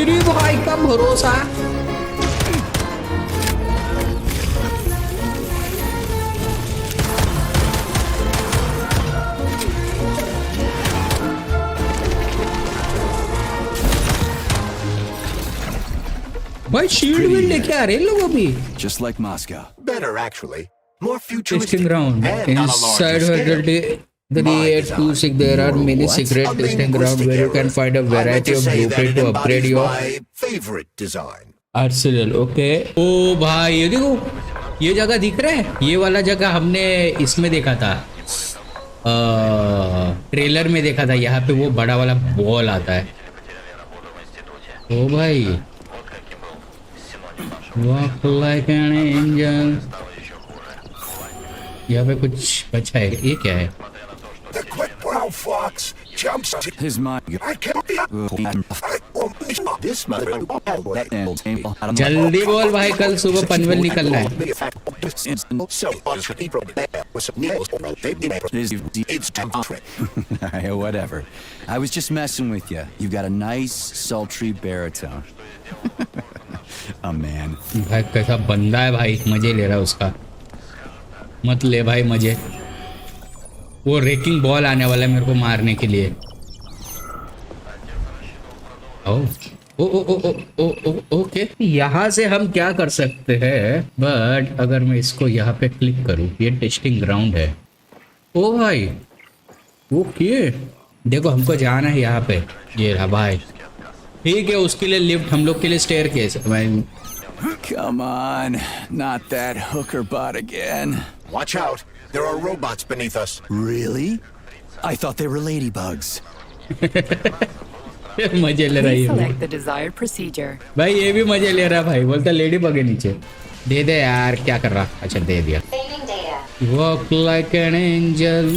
तेरी भाई का भरोसा। भाई शील्ड भी लेके आ रहे हैं लोग अभी। Just like Moscow. Better actually. More Testing futuristic. ground. And on a Inside larger scale. 3826 there are many secret A testing ground linguistic where you error. can find a I meant variety to of say that blueprint it to upgrade embodies your my favorite design. arsenal. Okay ओ भाई ये देखो, ये जगह दिख रहा है, ये वाला जगह हमने इसमें देखा था, ट्रेलर में देखा था। यहाँ पे वो बड़ा वाला बॉल आता है। ओ भाई walk like an angel। यहाँ पे कुछ बचा है, ये क्या है? The quick brown fox jumps to His mind. I can't be this mother जल्दी बोल भाई, कल सुबह पनवेल निकलना है। Whatever. I was just messing with you. You've got a nice, sultry baritone. Oh man. भाई कैसा बंदा है भाई, मजे ले रहा है उसका। मत ले भाई मजे। वो रेकिंग बॉल आने वाला है मेरे को मारने के लिए। ओ ओ ओ ओ ओ ओ ओके, यहाँ से हम क्या कर सकते हैं? बट अगर मैं इसको यहाँ पे क्लिक करूँ, ये टेस्टिंग ग्राउंड है। ओ भाई ओके, देखो हमको जाना है यहाँ पे। ये रहा भाई, ठीक है। उसके लिए लिफ्ट, हम लोग के लिए staircase. Come on, not that hooker bot again. Watch out. There are robots beneath us. Really? I thought they were ladybugs. मजे ले रहा है ये Select the desired procedure. भाई, ये भी मजे ले रहा है भाई। बोलता लेडी बग है नीचे। दे दे यार, क्या कर रहा? अच्छा दे दिया। Walk like an angel।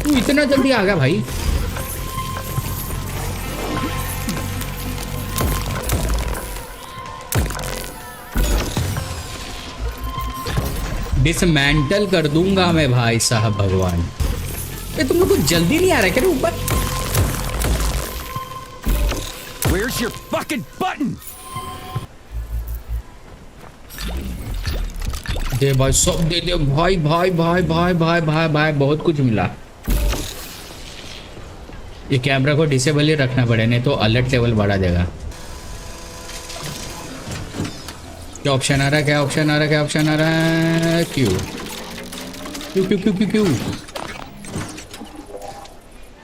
तू इतना जल्दी आ गया भाई। डिसमेंटल कर दूंगा मैं भाई साहब, भगवान। ये तुम लोग को जल्दी नहीं आ रहा क्या ऊपर? Where's your fucking button? दे भाई, सब दे दे भाई भाई भाई भाई भाई भाई भाई, बहुत कुछ मिला। ये कैमरा को डिसेबल ही रखना पड़े, नहीं तो अलर्ट लेवल बढ़ा देगा। क्या ऑप्शन आ रहा है? क्या ऑप्शन आ रहा है? क्या ऑप्शन आ रहा है? क्यों क्यों क्यों क्यों क्यों क्यों?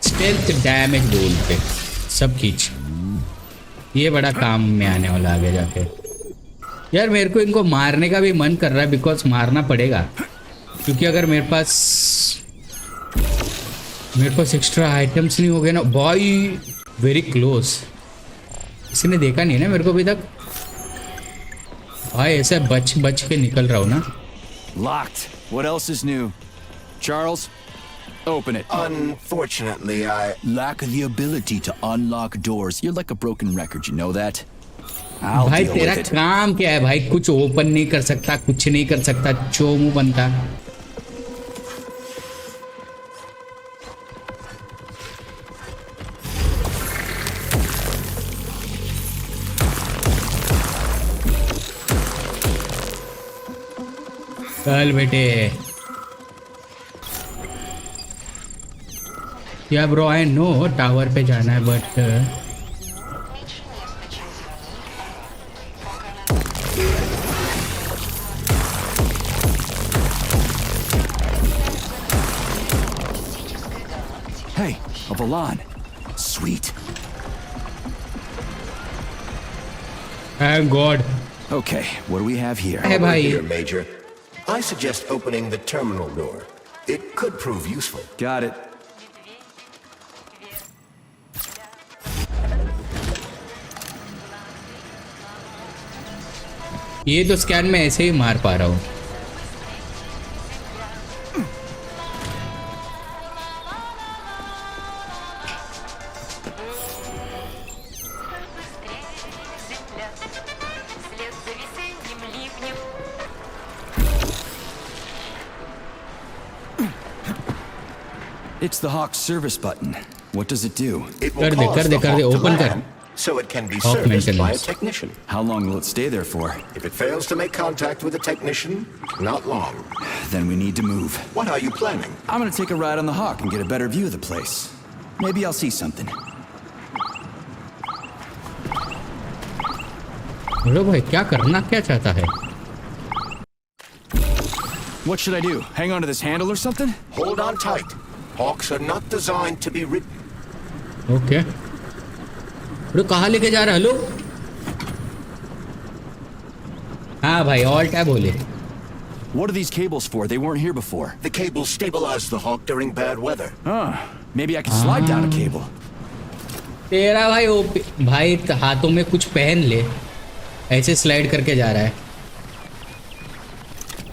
स्टेल्थ डैमेज बोल के सब खींच। ये बड़ा काम में आने वाला आगे जाके। यार मेरे को इनको मारने का भी मन कर रहा है, बिकॉज मारना पड़ेगा, क्योंकि अगर मेरे पास एक्स्ट्रा आइटम्स नहीं हो गए ना भाई। Very close. इसने देखा नहीं ना मेरे को अभी तक भाई। ऐसे बच बच के निकल रहा हूँ ना। Locked. What else is new? Charles, open it. Unfortunately, I Lack the ability to unlock doors. You're like a broken record, you know that? I'll भाई deal तेरा with it. काम क्या है भाई? कुछ ओपन नहीं कर सकता, कुछ नहीं कर सकता, चोमू बनता। चल बेटे। या ब्रो आई नो टावर पे जाना है, but Hey, a Balan. Sweet. Thank God. Okay, what do we have here? है भाई। here, Major. I suggest opening the terminal door. It could prove useful. Got it. ये तो scan में ऐसे ही मार पा रहा हूँ। It's the Hawk service button. What does it do? It will कर दे, cause कर the दे, कर दे, Hawk to open कर. land, so it can be Hawk serviced by a maintenance. technician. How long will it stay there for? If it fails to make contact with a technician, not long. Then we need to move. What are you planning? I'm gonna take a ride on the Hawk and get a better view of the place. Maybe I'll see something. बोलो भाई क्या करना क्या चाहता है? What should I do? Hang on to this handle or something? Hold on tight. Hawks are not designed to be ridden. Okay. बोलो कहाँ लेके जा रहा है? हेलो. हाँ भाई ऑल टैब बोले. What are these cables for? They weren't here before. The cables stabilize the Hawk during bad weather. Maybe I can slide down a cable. तेरा भाई भाई हाथों में कुछ पहन ले. ऐसे स्लाइड करके जा रहा है.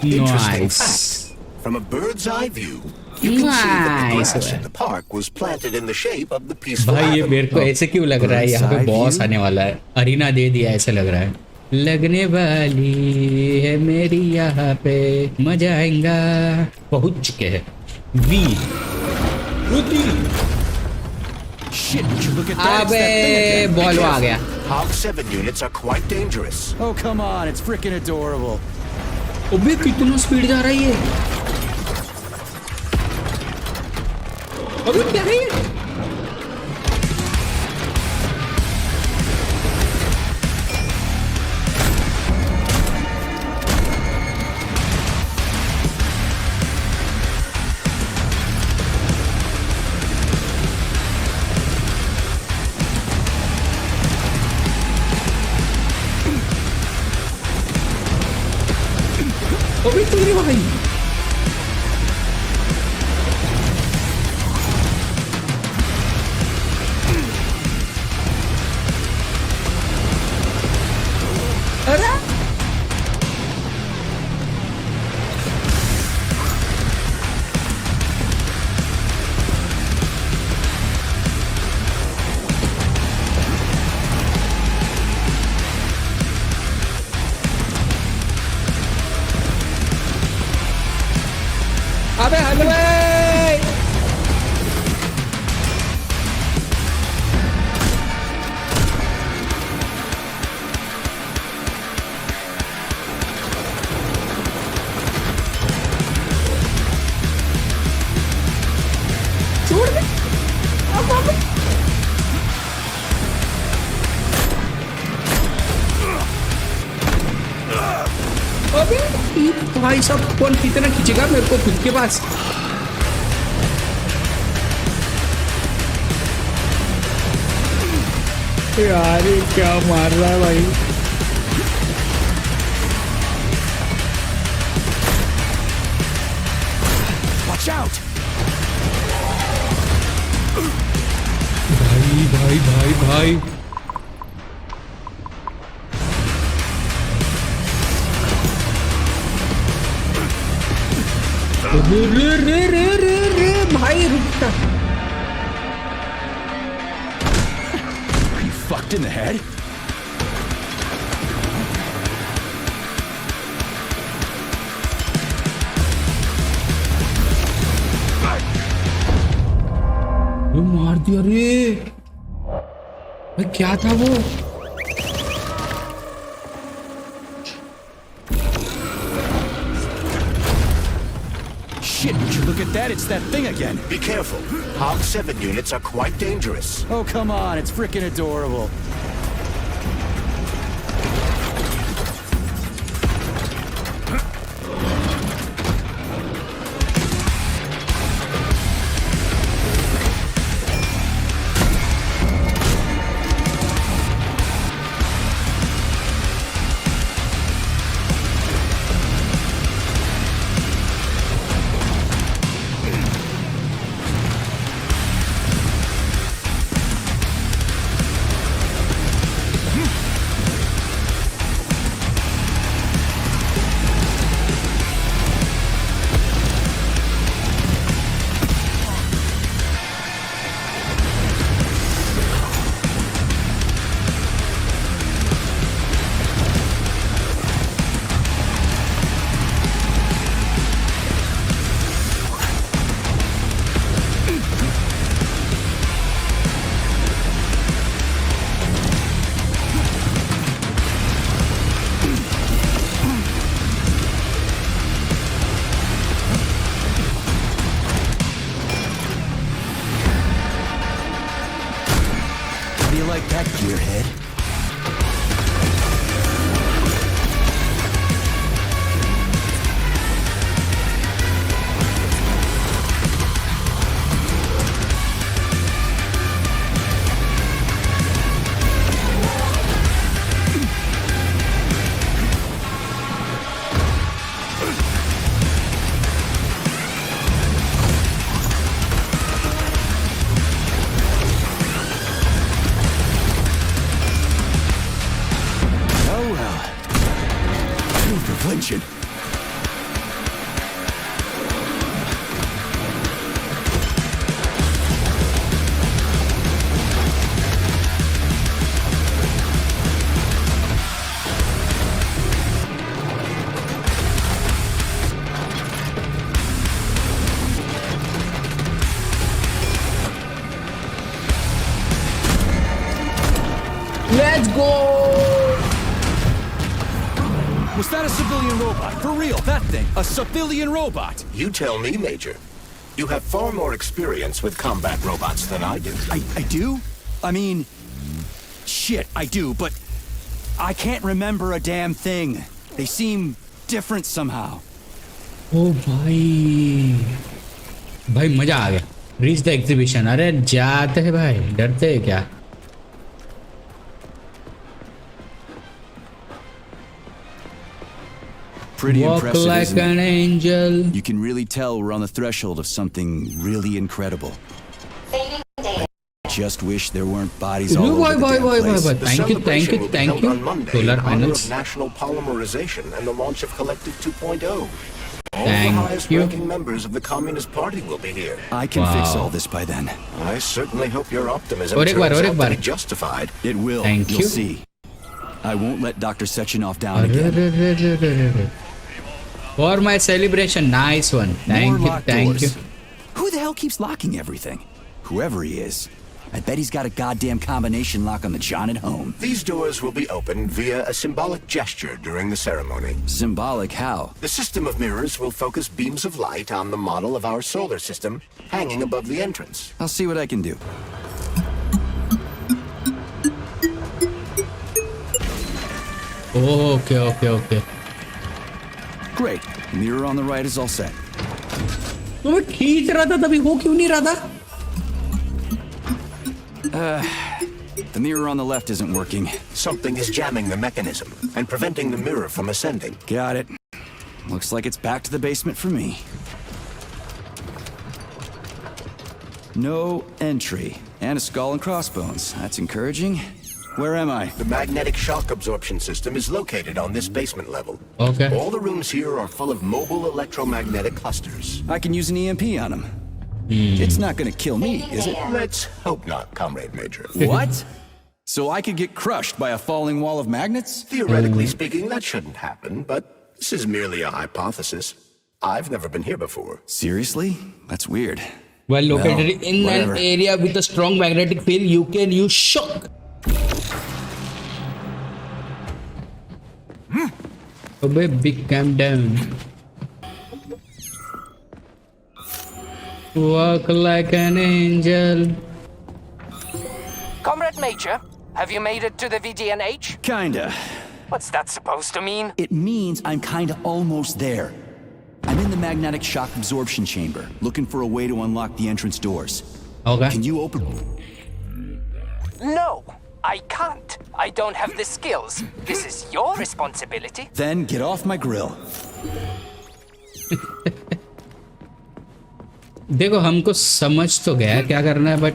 Interesting Nice. fact. From a bird's eye view, you can see that the Nice. grass in the park was planted in the shape of the peaceful भाई ये avenue. मेरे को ऐसे क्यों लग रहा है? यहाँ पे Bird's eye बॉस view? आने वाला है. अरीना दे दिया ऐसे लग रहा है. लगने वाली है मेरी यहाँ पे मजा आएगा. पहुंच चुके हैं. We Shit, would you look at that? It's अबे that thing again. बॉल आ गया. Hawk 7 units are quite dangerous. Oh, come on. It's freaking adorable. अबे कितना स्पीड जा रहा है ये. अबे क्या है ये? अबे तेरी भाई. अरे अबे हलवे. छोड़ दे. अब अबे भाई साहब कौन कितना खींचेगा मेरे को खुद के पास. यार ये क्या मार रहा है भाई. Watch out. भाई भाई भाई भाई. रे रे रे रे रे भाई रुकता. Are you fucked in the head? वो मार दिया रे. भाई क्या था वो? Shit, would you look at that? It's that thing again. Be careful. Hawk 7 units are quite dangerous. Oh, come on. It's freaking adorable. gearhead. Oh well. Proof of flinching. Let's go. Was that a civilian robot? For real, that thing. A civilian robot. You tell me, Major. You have far more experience with combat robots than I do. I do? I mean, shit, I do, but I can't remember a damn thing. They seem different somehow. ओ भाई मजा आ गया. Reach the exhibition. अरे जाते हैं भाई, डरते हैं क्या? Pretty Walk impressive, like isn't an it? angel. You can really tell we're on the threshold of something really incredible. Just wish there weren't bodies all over the damn place. The Thank you, celebration will be thank held you. on Monday Solar in honor panels. of National Polymerization and the launch of Collective 2.0. All Thank the highest you. ranking members of the Communist Party will be here. I can fix Wow. all this by then. I certainly hope your optimism और एक बार, turns और एक out to bar. be justified. It will. Thank You'll you. see. I won't let Dr. Sechenov down अरे again. रे रे रे रे रे रे. For my celebration, nice one. More Thank you, locked thank doors. you. Who the hell keeps locking everything? Whoever he is. I bet he's got a goddamn combination lock on the John at home. These doors will be opened via a symbolic gesture during the ceremony. Symbolic how? The system of mirrors will focus beams of light on the model of our solar system hanging above the entrance. I'll see what I can do. Okay. Great. Mirror on the right is all set. तो मैं खींच रहा था तभी हो क्यों नहीं रहा था? The mirror on the left isn't working. Something is jamming the mechanism and preventing the mirror from ascending. Got it. Looks like it's back to the basement for me. No entry. And a skull and crossbones. That's encouraging. Where am I? The magnetic shock absorption system is located on this basement level. Okay. All the rooms here are full of mobile electromagnetic clusters. I can use an EMP on him. It's not gonna kill me, is it? Let's hope not, Comrade Major. What? So I could get crushed by a falling wall of magnets? Theoretically speaking, that shouldn't happen, but this is merely a hypothesis. I've never been here before. Seriously? That's weird. Well located in whatever. an area with a strong magnetic field, you can use shock. Oh baby, calm down. Walk like an angel. Comrade Major, have you made it to the VDNH? Kinda. What's that supposed to mean? It means I'm kinda almost there. I'm in the magnetic shock absorption chamber, looking for a way to unlock the entrance doors. Okay. Can you open? No, I can't. I don't have the skills. This is your responsibility. Then get off my grill. देखो हमको समझ तो गया क्या करना है but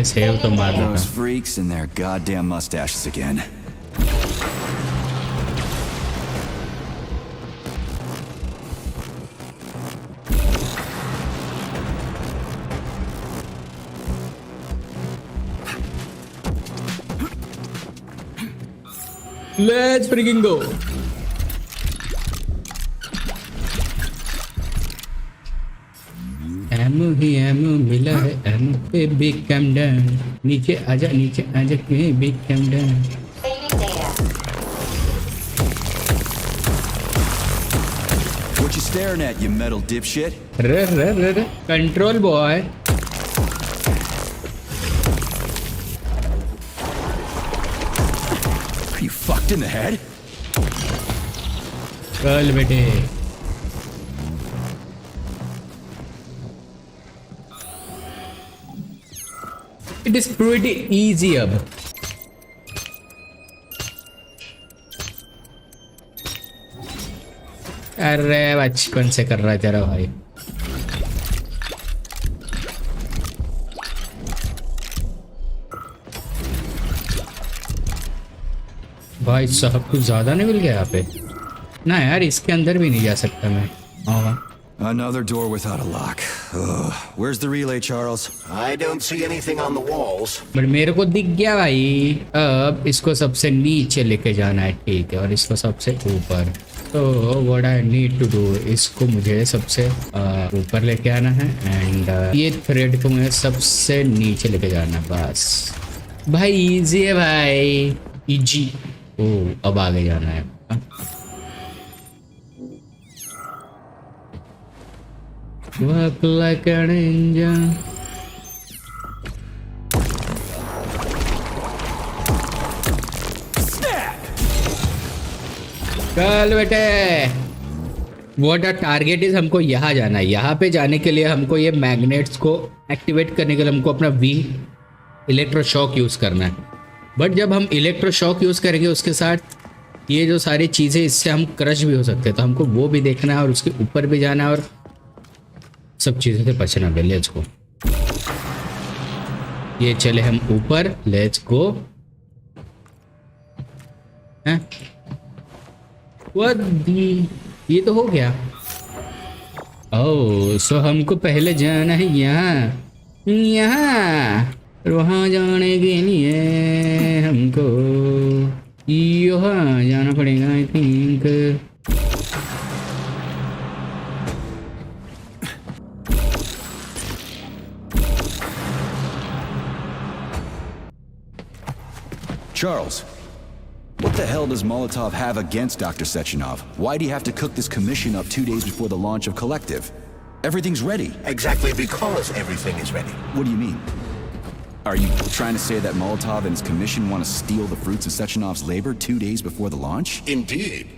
save तो मार रहा Those freaks and their goddamn mustaches again. Let's freaking go. Ammo ही एमो मिला है, एमो पे बिग कम डाउन। नीचे आजा के big come down. What you staring at, you metal dipshit? रे control boy. Are you fucked in the head? चल बेटे। इट इज प्रीटी इजी अब। अरे बचपन से कर रहा है तेरा भाई। भाई साहब कुछ ज्यादा नहीं मिल गया यहाँ पे ना यार। इसके अंदर भी नहीं जा सकता मैं। हाँ Another door without a lock. Ugh. Where's the relay, Charles? I don't see anything on the walls. But मेरे को दिख गया भाई। अब इसको सबसे नीचे लेके जाना है, ठीक है, और इसको सबसे ऊपर। तो what I need to do, इसको मुझे सबसे ऊपर लेके आना है एंड ये थ्रेड को मुझे सबसे नीचे लेके जाना है। बस भाई इजी है भाई, इजी। ओ अब आगे जाना है। Walk like a ninja. चल बेटे। What a target is, हमको यहाँ जाना है। यहाँ पे जाने के लिए हमको ये मैग्नेट्स को एक्टिवेट करने के लिए हमको अपना वी इलेक्ट्रोशॉक यूज़ करना है। बट जब हम इलेक्ट्रोशॉक यूज़ करेंगे उसके साथ ये जो सारी चीज़ें, इससे हम क्रश भी हो सकते हैं। तो हमको वो भी देखना है और उसके ऊपर भी जाना है और सब चीज़ों से बचना है। Let's go. ये चले हम ऊपर, लेट्स गो। हैं ये तो हो गया। ओह सो हमको पहले जाना है यहाँ वहाँ जाने के लिए हमको यहाँ जाना पड़ेगा I think. Charles, what the hell does Molotov have against Dr. Sechenov? Why'd he have to cook this commission up 2 days before the launch of Collective? Everything's ready. Exactly because everything is ready. What do you mean? Are you trying to say that Molotov and his commission want to steal the fruits of Sechenov's labor 2 days before the launch? Indeed.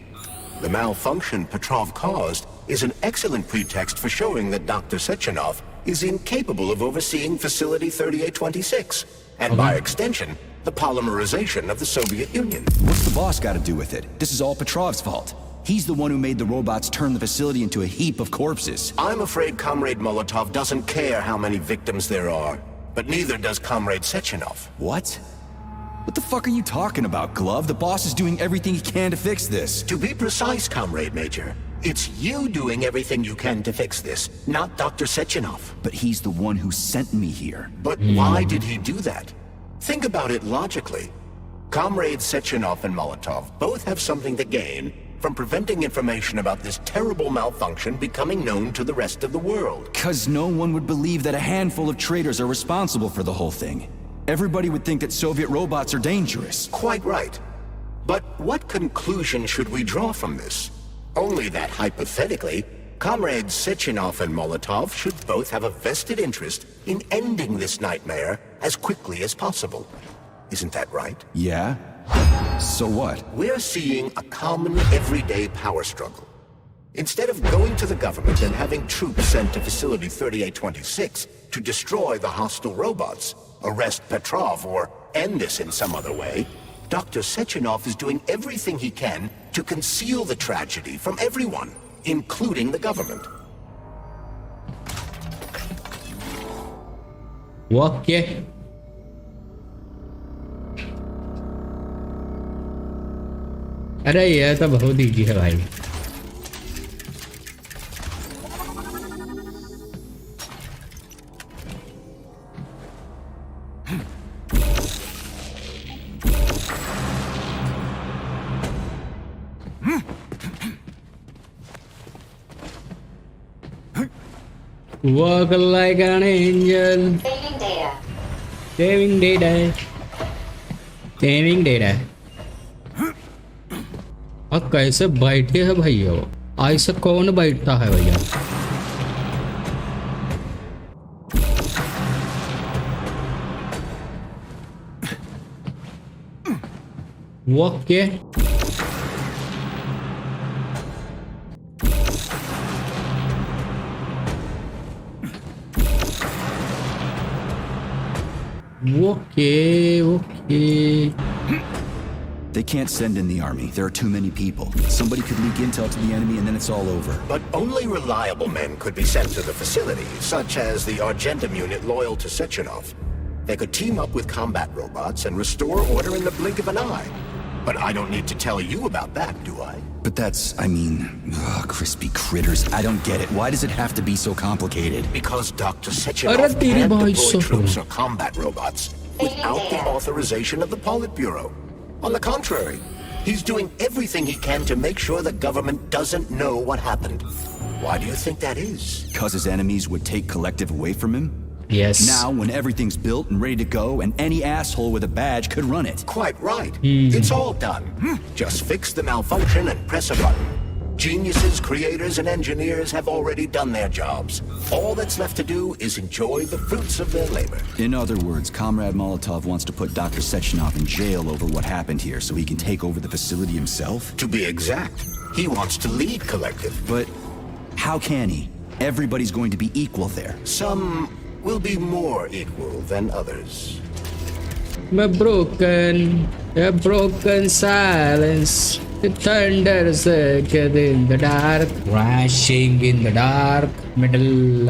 The malfunction Petrov caused is an excellent pretext for showing that Dr. Sechenov is incapable of overseeing Facility 3826, and by extension, the polymerization of the Soviet Union. What's the boss got to do with it? This is all Petrov's fault. He's the one who made the robots turn the facility into a heap of corpses. I'm afraid Comrade Molotov doesn't care how many victims there are, but neither does Comrade Sechenov. What? What the fuck are you talking about, Glove? The boss is doing everything he can to fix this. To be precise, Comrade Major, it's you doing everything you can to fix this, not Dr. Sechenov. But he's the one who sent me here. But why did he do that? Think about it logically. Comrades Sechenov and Molotov both have something to gain from preventing information about this terrible malfunction becoming known to the rest of the world. 'Cause no one would believe that a handful of traitors are responsible for the whole thing. Everybody would think that Soviet robots are dangerous. Quite right. But what conclusion should we draw from this? Only that hypothetically, Comrades Sechenov and Molotov should both have a vested interest in ending this nightmare as quickly as possible. Isn't that right? Yeah? So what? We're seeing a common everyday power struggle. Instead of going to the government and having troops sent to Facility 3826 to destroy the hostile robots, arrest Petrov, or end this in some other way, Dr. Sechenov is doing everything he can to conceal the tragedy from everyone, including the government. Okay. अरे ये तो बहुत easy है भाई। Walk like an angel. Saving data. Saving data. अब कैसे बैठे है भैया? ऐसे कौन बैठता है भैया? वॉक के Okay. They can't send in the army. There are too many people. Somebody could leak intel to the enemy and then it's all over. But only reliable men could be sent to the facility, such as the Argentum unit loyal to Sechenov. They could team up with combat robots and restore order in the blink of an eye. But I don't need to tell you about that, do I? But that's, crispy critters. I don't get it. Why does it have to be so complicated? Because Dr. Sechenov can't deploy troops or combat robots without the authorization of the Politburo. On the contrary, he's doing everything he can to make sure the government doesn't know what happened. Why do you think that is? Because his enemies would take Collective away from him? Yes. Now, when everything's built and ready to go, and any asshole with a badge could run it. Quite right. It's all done. Just fix the malfunction and press a button. Geniuses, creators, and engineers have already done their jobs. All that's left to do is enjoy the fruits of their labor. In other words, Comrade Molotov wants to put Dr. Sechenov in jail over what happened here so he can take over the facility himself? To be exact, he wants to lead Collective. But how can he? Everybody's going to be equal there. Some will be more equal than others. A broken silence. The thunder circled in the dark, crashing in the dark middle.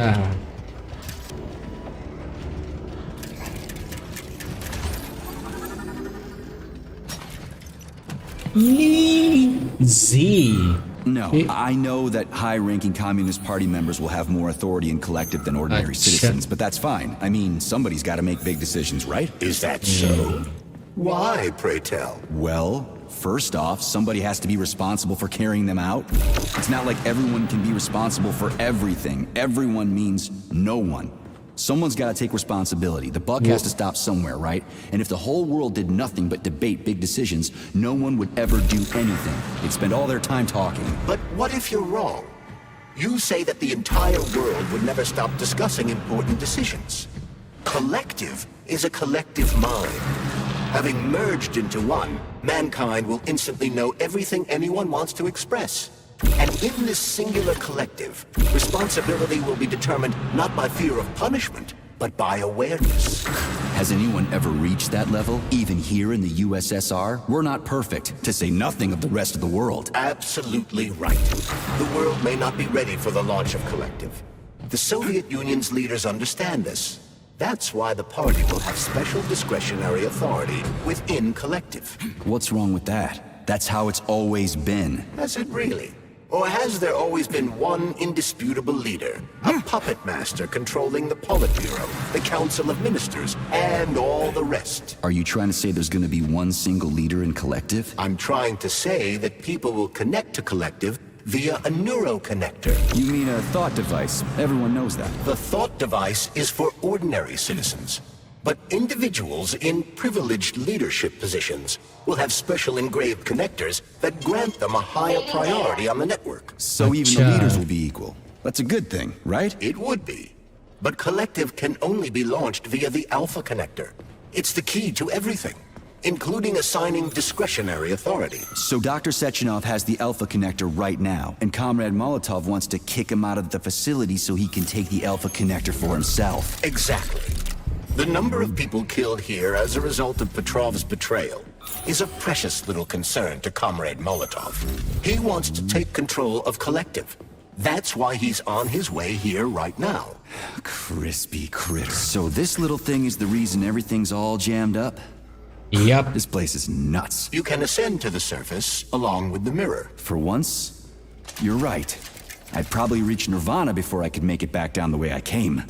Z. No, I know that high-ranking Communist Party members will have more authority in Collective than ordinary citizens, but that's fine. I mean, somebody's got to make big decisions, right? Is that so? Why, pray tell? Well, first off, somebody has to be responsible for carrying them out. It's not like everyone can be responsible for everything. Everyone means no one. Someone's got to take responsibility. The buck has to stop somewhere, right? And if the whole world did nothing but debate big decisions, no one would ever do anything. They'd spend all their time talking. But what if you're wrong? You say that the entire world would never stop discussing important decisions. Collective is a collective mind. Having merged into one, mankind will instantly know everything anyone wants to express. And in this singular collective, responsibility will be determined not by fear of punishment, but by awareness. Has anyone ever reached that level, even here in the USSR? We're not perfect, to say nothing of the rest of the world. Absolutely right. The world may not be ready for the launch of Collective. The Soviet Union's leaders understand this. That's why the party will have special discretionary authority within Collective. What's wrong with that? That's how it's always been. Has it really? Or has there always been one indisputable leader? A puppet master controlling the Politburo, the Council of Ministers, and all the rest? Are you trying to say there's going to be one single leader in Collective? I'm trying to say that people will connect to Collective via a neuroconnector. You mean a thought device? Everyone knows that. The thought device is for ordinary citizens. But individuals in privileged leadership positions will have special engraved connectors that grant them a higher priority on the network. So even the leaders will be equal. That's a good thing, right? It would be. But Collective can only be launched via the Alpha Connector. It's the key to everything, including assigning discretionary authority. So Dr. Sechenov has the Alpha Connector right now, and Comrade Molotov wants to kick him out of the facility so he can take the Alpha Connector for himself. Exactly. The number of people killed here as a result of Petrov's betrayal is a precious little concern to Comrade Molotov. He wants to take control of Collective. That's why he's on his way here right now. Crispy critter. So this little thing is the reason everything's all jammed up? Yep. This place is nuts. You can ascend to the surface along with the mirror. For once, you're right. I'd probably reach Nirvana before I could make it back down the way I came.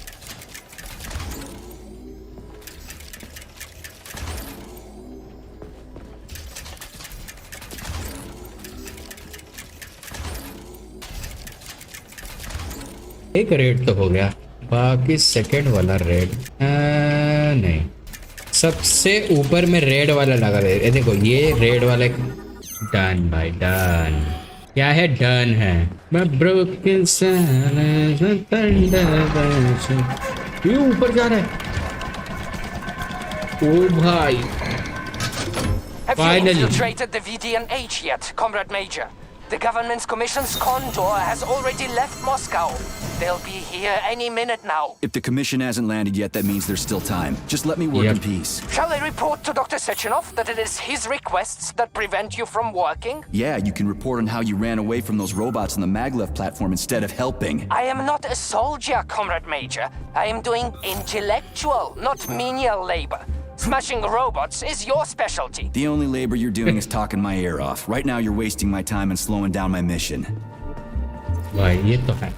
एक red तो हो गया बाकी second वाला red नहीं, सबसे ऊपर में रेड वाला लगा दे। ये देखो ये रेड वाला डन भाई डन। क्या है डन है। मैं broken silence, मैं thunder burns। ये ऊपर जा रहा है। ओ भाई Have Finally. you infiltrated the VDNH yet, Comrade Major? The government's commission's condor has already left Moscow. They'll be here any minute now. If the commission hasn't landed yet, that means there's still time. Just let me work Yep. in peace. Shall I report to Dr. Sechenov that it is his requests that prevent you from working? Yeah, you can report on how you ran away from those robots on the maglev platform instead of helping. I am not a soldier, Comrade Major. I am doing intellectual, not menial labor. Smashing robots is your specialty. The only labor you're doing is talking my ear off. Right now, you're wasting my time and slowing down my mission. भाई ये तो है।